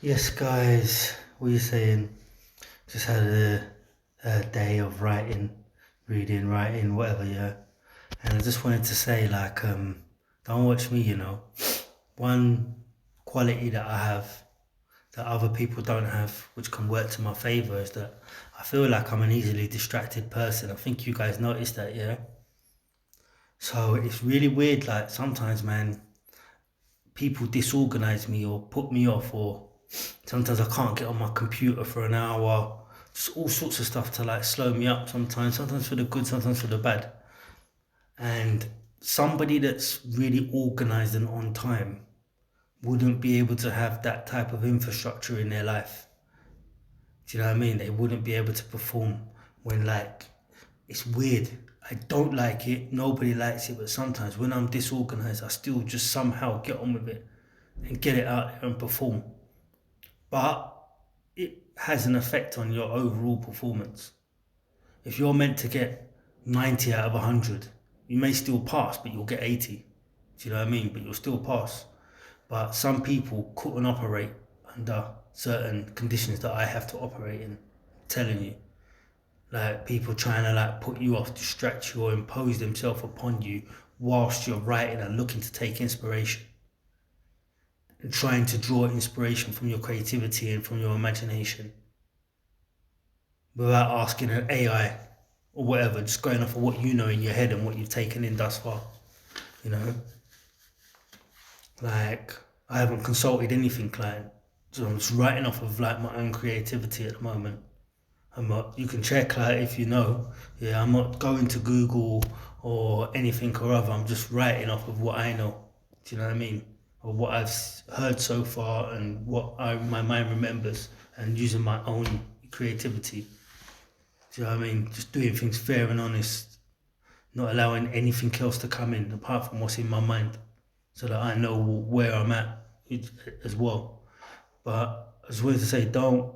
Yes, guys, what are you saying? Just had a day of writing, reading, writing, whatever, yeah. And I just wanted to say, like, don't watch me, you know. One quality that I have that other people don't have, which can work to my favor, is that I feel like I'm an easily distracted person. I think you guys noticed that, yeah. So it's really weird, like, sometimes, man, people disorganize me or put me off, or sometimes I can't get on my computer for an hour. Just all sorts of stuff to like slow me up sometimes for the good, sometimes for the bad. And somebody that's really organized and on time wouldn't be able to have that type of infrastructure in their life. Do you know what I mean? They wouldn't be able to perform when, like, it's weird. I don't like it. Nobody likes it, but sometimes when I'm disorganized, I still just somehow get on with it and get it out there and perform. But it has an effect on your overall performance. If you're meant to get 90 out of 100, you may still pass, but you'll get 80. Do you know what I mean? But you'll still pass. But some people couldn't operate under certain conditions that I have to operate in. I'm telling you. Like people trying to like put you off, distract you, or impose themselves upon you whilst you're writing and looking to take inspiration. And trying to draw inspiration from your creativity and from your imagination without asking an AI or whatever, just going off of what you know in your head and what you've taken in thus far. You know, like I haven't consulted anything, client, so I'm just writing off of like my own creativity at the moment. I'm not. You can check like if you know. Yeah, I'm not going to Google or anything or other. I'm just writing off of what I know. Do you know what I mean? Or what I've heard so far and what my mind remembers, and using my own creativity. Do you know what I mean? Just doing things fair and honest, not allowing anything else to come in apart from what's in my mind, so that I know where I'm at as well. But I just wanted to say, don't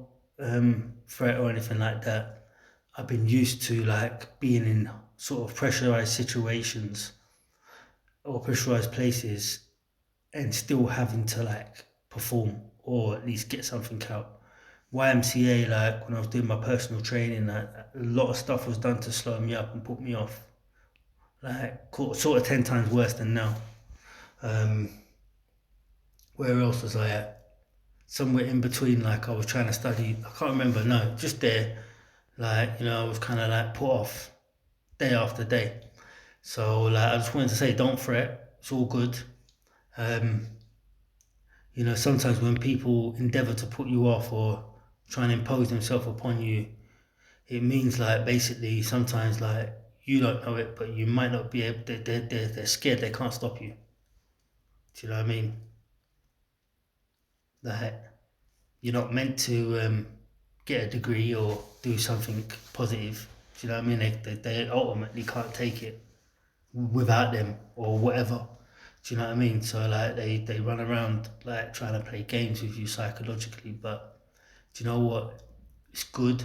threat or anything like that. I've been used to like being in sort of pressurized situations or pressurized places and still having to like perform or at least get something out. YMCA, like when I was doing my personal training, like, a lot of stuff was done to slow me up and put me off. Like sort of 10 times worse than now. Um, where else was I at? Somewhere in between, like I was trying to study. I can't remember. No, just there. Like I was kind of like put off day after day. So like I just wanted to say, don't fret. It's all good. Um, sometimes when people endeavour to put you off or try and impose themselves upon you, it means like basically sometimes like you don't know it, but you might not be able. They're scared. They can't stop you. Do you know what I mean? Like you're not meant to get a degree or do something positive. Do you know what I mean? They ultimately can't take it without them or whatever. Do you know what I mean? So like they run around like trying to play games with you psychologically, but do you know what? It's good.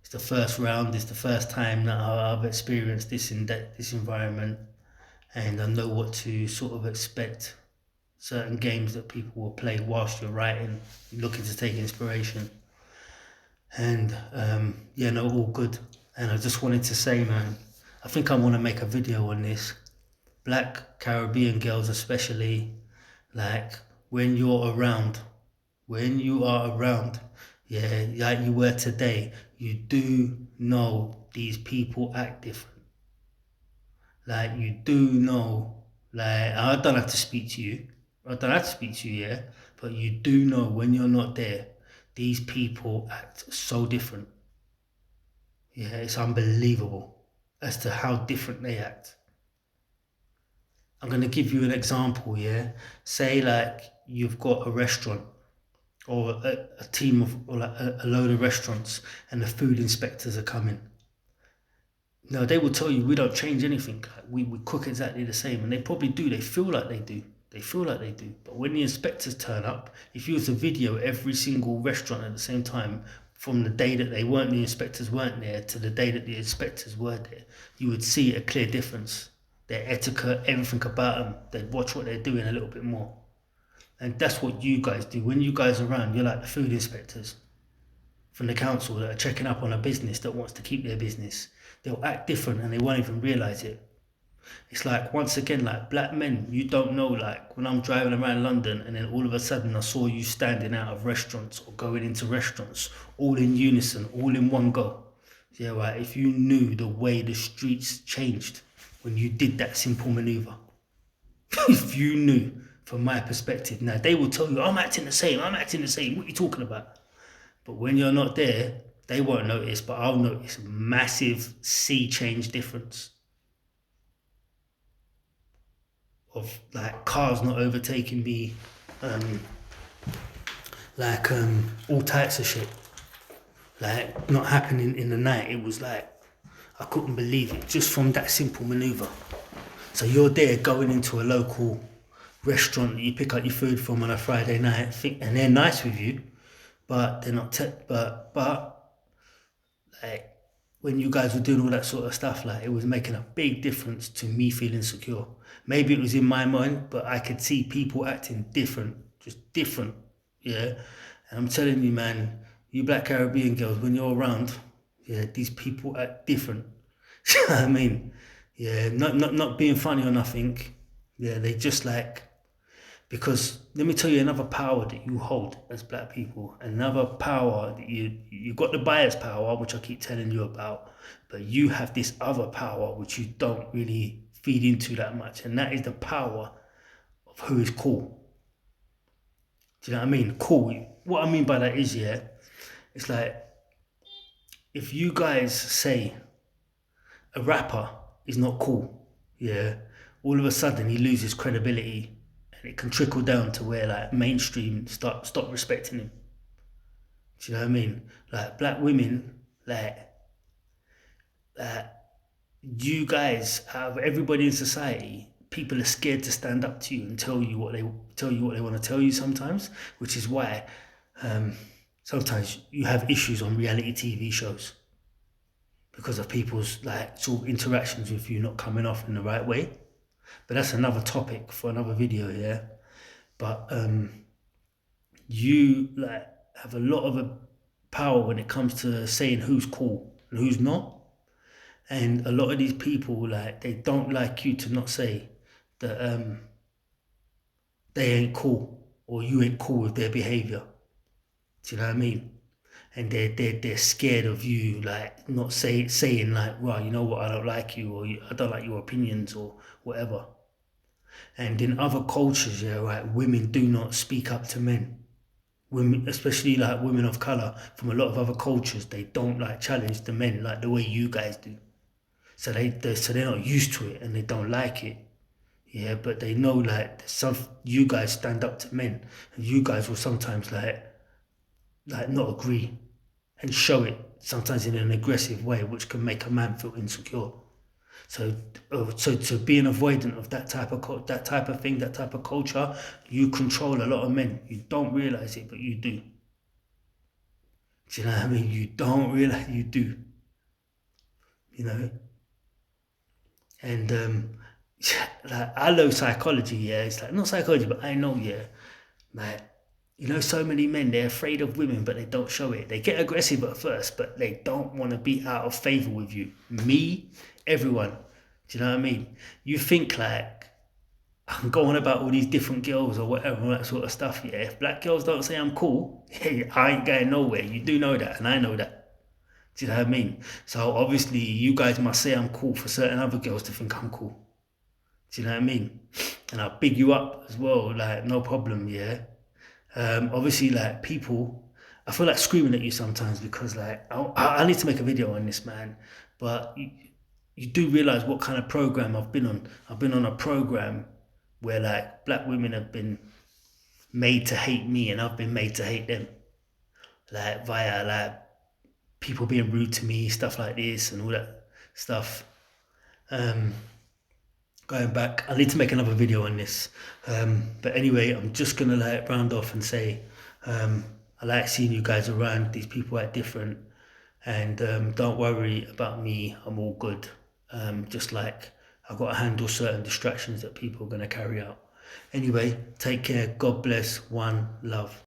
It's the first round. It's the first time that I've experienced this in this environment, and I know what to sort of expect. Certain games that people will play whilst you're writing, looking to take inspiration, and yeah, no, all good. And I just wanted to say, man, I think I want to make a video on this. Black Caribbean girls, especially, like when you're around, when you are around, yeah, like you were today, you do know these people act different. Like you do know, like I don't have to speak to you. I don't have to speak to you, yeah. But you do know when you're not there, these people act so different. Yeah, it's unbelievable as to how different they act. I'm gonna give you an example, yeah. Say like you've got a restaurant or a team of or like a load of restaurants and the food inspectors are coming. No, they will tell you we don't change anything. Like, we cook exactly the same, and they probably do. They feel like they do. They feel like they do. But when the inspectors turn up, if you was to video every single restaurant at the same time, from the day that the inspectors weren't there to the day that the inspectors were there, you would see a clear difference. Their etiquette, everything about them, they'd watch what they're doing a little bit more. And that's what you guys do. When you guys are around, you're like the food inspectors from the council that are checking up on a business that wants to keep their business. They'll act different and they won't even realise it. It's like, once again, like black men, you don't know, like when I'm driving around London and then all of a sudden I saw you standing out of restaurants or going into restaurants all in unison, all in one go. Yeah, right. If you knew the way the streets changed when you did that simple maneuver, if you knew from my perspective, now they will tell you, I'm acting the same, what are you talking about? But when you're not there, they won't notice, but I'll notice a massive sea change difference of like cars not overtaking me, um, all types of shit. Like not happening in the night. It was like, I couldn't believe it just from that simple maneuver. So you're there going into a local restaurant that you pick up your food from on a Friday night, and they're nice with you, but they're not. But like when you guys were doing all that sort of stuff, like it was making a big difference to me feeling secure. Maybe it was in my mind, but I could see people acting different, just different. Yeah, and I'm telling you, man, you Black Caribbean girls, when you're around, yeah, these people act different. You know what I mean? Yeah, not being funny or nothing. Yeah, they just like, because let me tell you another power that you hold as black people, another power that you got the bias power, which I keep telling you about, but you have this other power which you don't really feed into that much, and that is the power of who is cool. Do you know what I mean? Cool. What I mean by that is, yeah, it's like if you guys say a rapper is not cool, yeah, all of a sudden he loses credibility, and it can trickle down to where like mainstream stop respecting him. Do you know what I mean? Like black women, like you guys, out of everybody in society, people are scared to stand up to you and tell you what they want to tell you sometimes, which is why sometimes you have issues on reality TV shows because of people's like sort of interactions with you not coming off in the right way. But that's another topic for another video, yeah. But you like have a lot of a power when it comes to saying who's cool and who's not. And a lot of these people, like, they don't like you to not say that they ain't cool or you ain't cool with their behavior. Do you know what I mean? And they're scared of you, like not saying like, well, you know what, I don't like you, or I don't like your opinions or whatever. And in other cultures, yeah, right, women do not speak up to men. Women, especially like women of color from a lot of other cultures, they don't like challenge the men like the way you guys do. So they're not used to it and they don't like it. Yeah, but they know like some you guys stand up to men, and you guys will sometimes like not agree and show it sometimes in an aggressive way, which can make a man feel insecure. So, so to be an avoidant of that type of that type of thing, that type of culture, you control a lot of men. You don't realize it, but you do. Do you know what I mean? You don't realize you do. You know, and like I know psychology. Yeah, it's like not psychology, but I know. Yeah, like you know, so many men they're afraid of women, but they don't show it. They get aggressive at first, but they don't want to be out of favor with you. Me, everyone. Do you know what I mean? You think like I'm going about all these different girls or whatever, all that sort of stuff. Yeah, if black girls don't say I'm cool, hey, I ain't going nowhere. You do know that, and I know that. Do you know what I mean? So obviously, you guys must say I'm cool for certain other girls to think I'm cool. Do you know what I mean? And I'll big you up as well, like no problem, yeah. Obviously, like people, I feel like screaming at you sometimes because like I need to make a video on this, man. But you do realize what kind of program I've been on. I've been on a program where like black women have been made to hate me and I've been made to hate them. Like via like people being rude to me, stuff like this and all that stuff. Um, Going back, I need to make another video on this. But anyway, I'm just gonna like round off and say I like seeing you guys around. These people act different, and don't worry about me. I'm all good. Just like I've got to handle certain distractions that people are gonna carry out. Anyway, take care. God bless. One love.